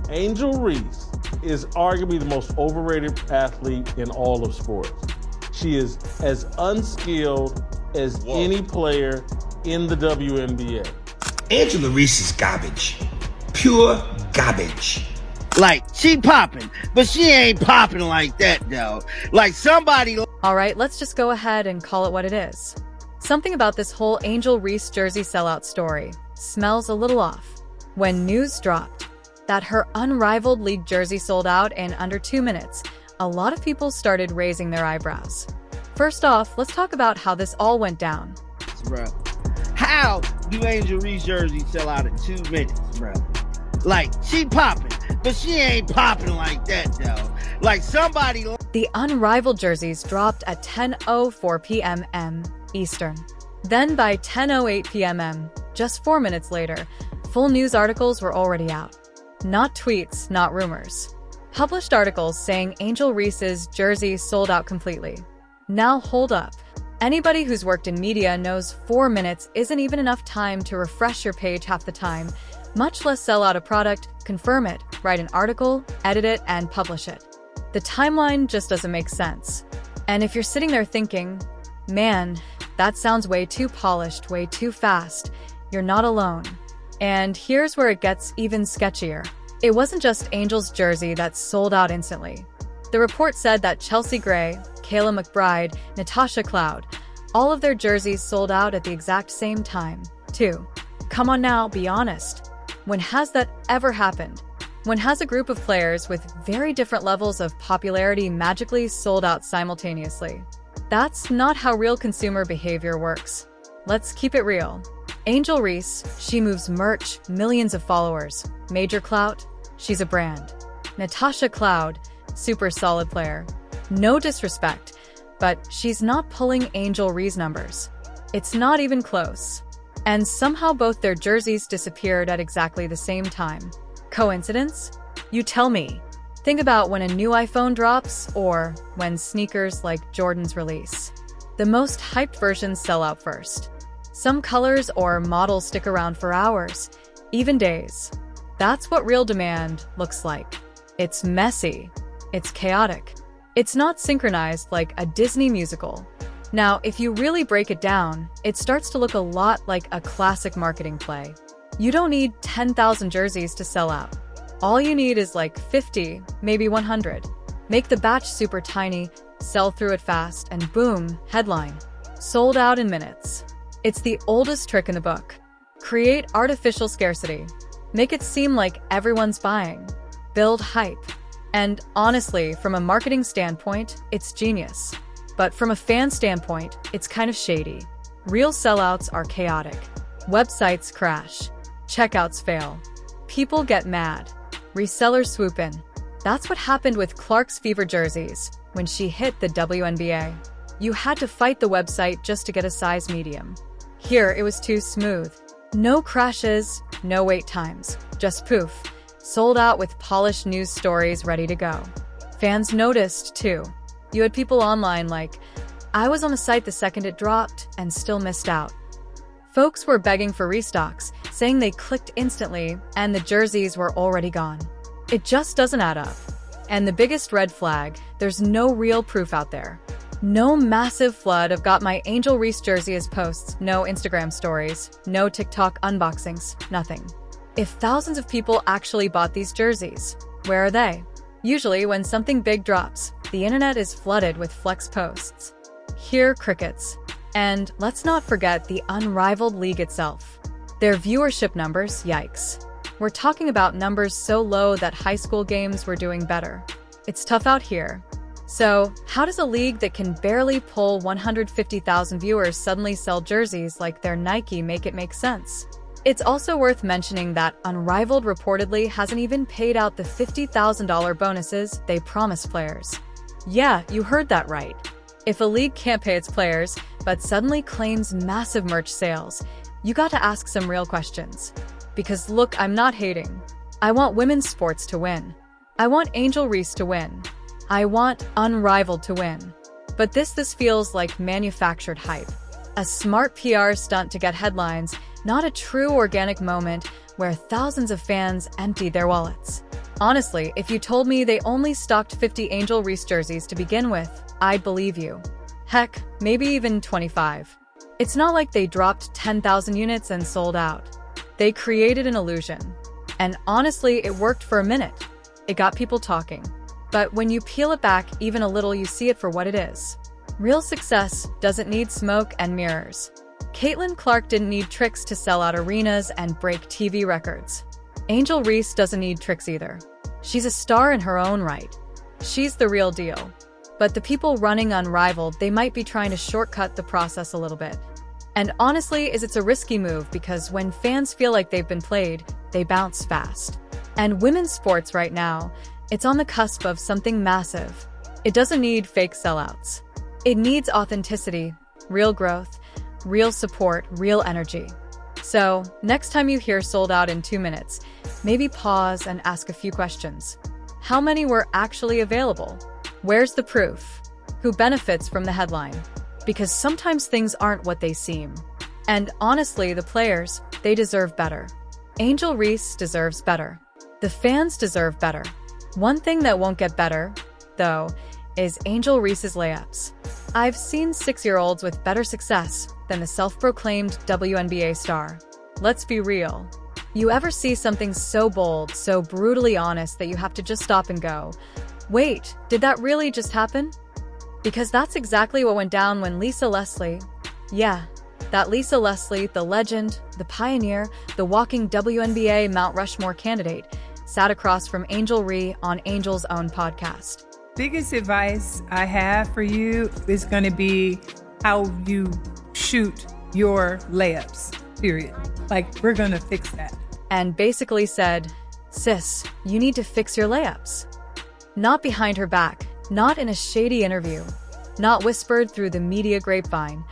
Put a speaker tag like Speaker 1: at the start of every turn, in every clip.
Speaker 1: Angel Reese is arguably the most overrated athlete in all of sports. She is as unskilled as any player in the WNBA.
Speaker 2: Angel Reese is garbage. Pure garbage.
Speaker 3: Like, she popping, but she ain't popping like that, though. Like, somebody...
Speaker 4: All right, let's just go ahead and call it what it is. Something about this whole Angel Reese jersey sellout story smells a little off. When news dropped that her unrivaled league jersey sold out in under 2 minutes, a lot of people started raising their eyebrows. First off, let's talk about how this all went down.
Speaker 3: Bro, how do Angel Reese jerseys sell out in 2 minutes, bro? Like, she popping, but she ain't popping like that, though. Like, somebody...
Speaker 4: The unrivaled jerseys dropped at 10:04 p.m. Eastern. Then by 10:08 p.m., just 4 minutes later, full news articles were already out. Not tweets, not rumors. Published articles saying Angel Reese's jersey sold out completely. Now hold up. Anybody who's worked in media knows 4 minutes isn't even enough time to refresh your page half the time, much less sell out a product, confirm it, write an article, edit it, and publish it. The timeline just doesn't make sense. And if you're sitting there thinking, man, that sounds way too polished, way too fast, you're not alone. And here's where it gets even sketchier. It wasn't just Angel's jersey that sold out instantly. The report said that Chelsea Gray, Kayla McBride, Natasha Cloud, all of their jerseys sold out at the exact same time, too. Come on now, be honest. When has that ever happened? When has a group of players with very different levels of popularity magically sold out simultaneously? That's not how real consumer behavior works. Let's keep it real. Angel Reese, she moves merch, millions of followers, major clout, she's a brand. Natasha Cloud, super solid player. No disrespect, but she's not pulling Angel Reese numbers. It's not even close. And somehow both their jerseys disappeared at exactly the same time. Coincidence? You tell me. Think about when a new iPhone drops or when sneakers like Jordan's release. The most hyped versions sell out first. Some colors or models stick around for hours, even days. That's what real demand looks like. It's messy. It's chaotic. It's not synchronized like a Disney musical. Now, if you really break it down, it starts to look a lot like a classic marketing play. You don't need 10,000 jerseys to sell out. All you need is like 50, maybe 100. Make the batch super tiny, sell through it fast, and boom, headline. Sold out in minutes. It's the oldest trick in the book. Create artificial scarcity. Make it seem like everyone's buying. Build hype. And honestly, from a marketing standpoint, it's genius. But from a fan standpoint, it's kind of shady. Real sellouts are chaotic. Websites crash. Checkouts fail. People get mad. Resellers swoop in. That's what happened with Clark's Fever jerseys when she hit the WNBA. You had to fight the website just to get a size medium. Here, it was too smooth. No crashes, no wait times. Just poof. Sold out with polished news stories ready to go. Fans noticed, too. You had people online like, I was on the site the second it dropped and still missed out. Folks were begging for restocks, saying they clicked instantly and the jerseys were already gone. It just doesn't add up. And the biggest red flag, there's no real proof out there. No massive flood of got my Angel Reese jersey as posts, no Instagram stories, no TikTok unboxings, nothing. If thousands of people actually bought these jerseys, where are they? Usually when something big drops, the internet is flooded with flex posts. Here, crickets. And let's not forget the unrivaled league itself. Their viewership numbers, yikes. We're talking about numbers so low that high school games were doing better. It's tough out here. So, how does a league that can barely pull 150,000 viewers suddenly sell jerseys like they're Nike? Make it make sense? It's also worth mentioning that Unrivaled reportedly hasn't even paid out the $50,000 bonuses they promised players. Yeah, you heard that right. If a league can't pay its players, but suddenly claims massive merch sales, you got to ask some real questions. Because look, I'm not hating. I want women's sports to win. I want Angel Reese to win. I want Unrivaled to win. But this feels like manufactured hype. A smart PR stunt to get headlines, not a true organic moment where thousands of fans empty their wallets. Honestly, if you told me they only stocked 50 Angel Reese jerseys to begin with, I'd believe you. Heck, maybe even 25. It's not like they dropped 10,000 units and sold out. They created an illusion. And honestly, it worked for a minute. It got people talking. But when you peel it back even a little, you see it for what it is. Real success doesn't need smoke and mirrors. Caitlin Clark didn't need tricks to sell out arenas and break TV records. Angel Reese doesn't need tricks either. She's a star in her own right. She's the real deal. But the people running Unrivaled, they might be trying to shortcut the process a little bit. And honestly, it's a risky move because when fans feel like they've been played, they bounce fast. And women's sports right now, it's on the cusp of something massive. It doesn't need fake sellouts. It needs authenticity, real growth, real support, real energy. So, next time you hear sold out in 2 minutes, maybe pause and ask a few questions. How many were actually available? Where's the proof? Who benefits from the headline? Because sometimes things aren't what they seem. And honestly, the players, they deserve better. Angel Reese deserves better. The fans deserve better. One thing that won't get better, though, is Angel Reese's layups. I've seen 6-year-olds with better success than the self-proclaimed WNBA star. Let's be real. You ever see something so bold, so brutally honest that you have to just stop and go, wait, did that really just happen? Because that's exactly what went down when Lisa Leslie, that Lisa Leslie, the legend, the pioneer, the walking WNBA Mount Rushmore candidate, sat across from Angel Reese on Angel's own podcast.
Speaker 5: Biggest advice I have for you is going to be how you shoot your layups, period. Like, we're going to fix that.
Speaker 4: And basically said, sis, you need to fix your layups. Not behind her back, not in a shady interview, not whispered through the media grapevine,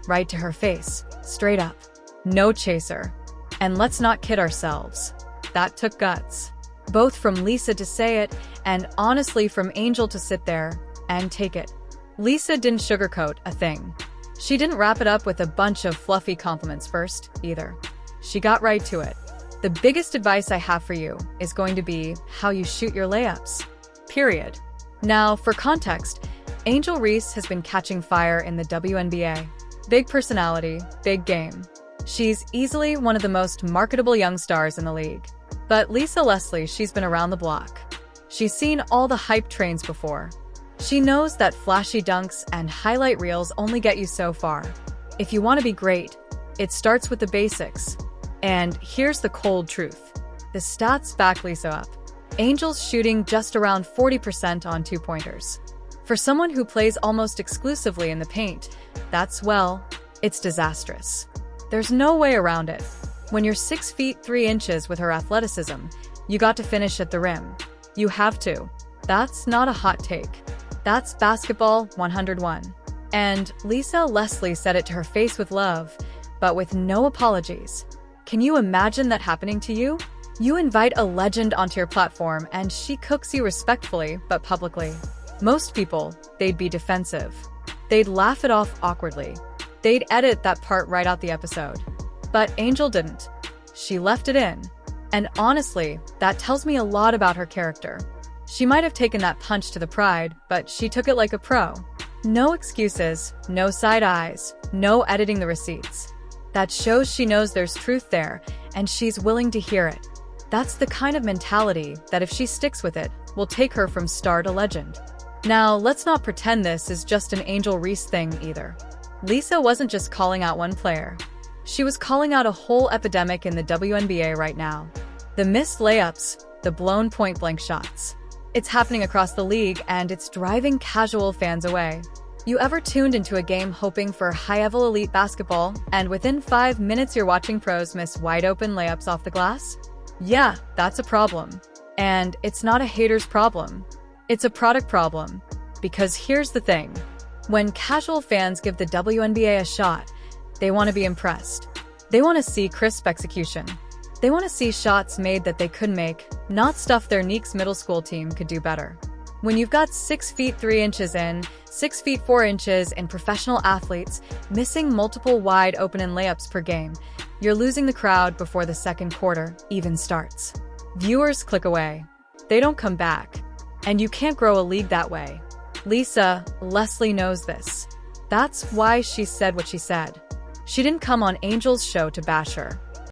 Speaker 4: right to her face, straight up. No chaser. And let's not kid ourselves. That took guts. Both from Lisa to say it, and honestly from Angel to sit there and take it. Lisa didn't sugarcoat a thing. She didn't wrap it up with a bunch of fluffy compliments first, either. She got right to it. The biggest advice I have for you is going to be how you shoot your layups. Period. Now, for context, Angel Reese has been catching fire in the WNBA. Big personality, big game. She's easily one of the most marketable young stars in the league. But Lisa Leslie, she's been around the block. She's seen all the hype trains before. She knows that flashy dunks and highlight reels only get you so far. If you want to be great, it starts with the basics. And here's the cold truth. The stats back Lisa up. Angel's shooting just around 40% on 2-pointers. For someone who plays almost exclusively in the paint, it's disastrous. There's no way around it. When you're 6 feet 3 inches with her athleticism, you got to finish at the rim. You have to. That's not a hot take. That's basketball 101. And Lisa Leslie said it to her face with love, but with no apologies. Can you imagine that happening to you? You invite a legend onto your platform and she cooks you respectfully, but publicly. Most people, they'd be defensive. They'd laugh it off awkwardly. They'd edit that part right out the episode. But Angel didn't. She left it in. And honestly, that tells me a lot about her character. She might have taken that punch to the pride, but she took it like a pro. No excuses, no side eyes, no editing the receipts. That shows she knows there's truth there, and she's willing to hear it. That's the kind of mentality that if she sticks with it, will take her from star to legend. Now, let's not pretend this is just an Angel Reese thing either. Lisa wasn't just calling out one player. She was calling out a whole epidemic in the WNBA right now. The missed layups, the blown point-blank shots. It's happening across the league, and it's driving casual fans away. You ever tuned into a game hoping for high-level elite basketball, and within 5 minutes you're watching pros miss wide-open layups off the glass? Yeah, that's a problem. And it's not a hater's problem. It's a product problem. Because here's the thing. When casual fans give the WNBA a shot, they want to be impressed. They want to see crisp execution. They want to see shots made that they could make, not stuff their Neeks middle school team could do better. When you've got 6 feet 3 inches in, 6 feet 4 inches in professional athletes missing multiple wide open and layups per game, you're losing the crowd before the second quarter even starts. Viewers click away. They don't come back. And you can't grow a league that way. Lisa, Leslie knows this. That's why she said what she said. She didn't come on Angel's show to bash her.